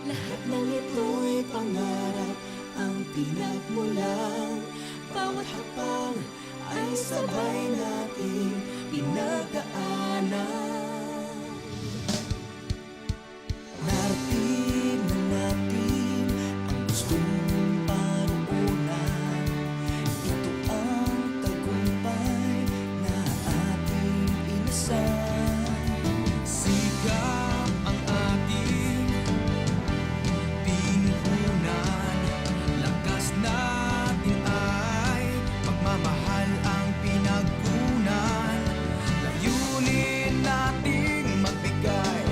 Lahat ng ito'y pangarap ang pinagmulan. Bawat hakbang ay sabay nating pinagdaanan. Narating na natin ang gustong paroonan. Ito ang tagumpay na ating inasal. Sikap ang ating pinuhunan, lakas natin ay pagmamahal ang pinagkunan. Layunin nating magbigay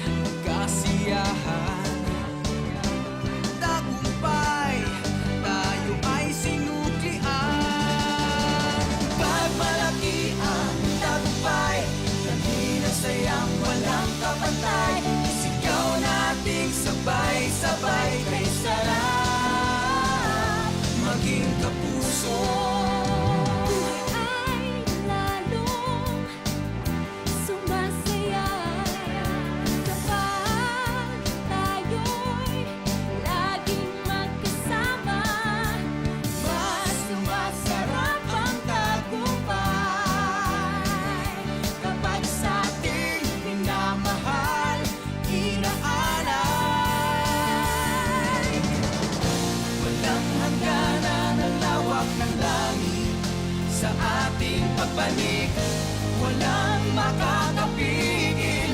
ng kasiyahan, tagumpay tayo ay sinuklian. Pagmalaki ang tagumpay, lagi na sayang walang kapantay. Isigaw nating sabay-sabay kay sarap maging kapuso. Buhay ay lalong sumasaya kapag tayo'y laging magkasama. Mas sumasarap ang tagumpay kapag sa ating minamahal inaalay. Walang hangganan ang lawak ng langit sa ating pagbalik. Walang makakapigil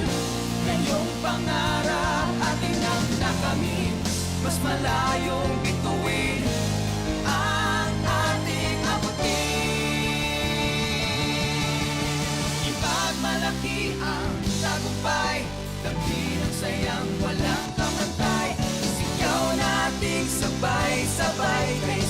ngayong pangarap ating nang nakamit. Mas malayong bituin ang ating abutin. Ipagmalaki ang tagumpay, lagi ng sayang walang kamantay. Sigaw nating sabay-sabay kay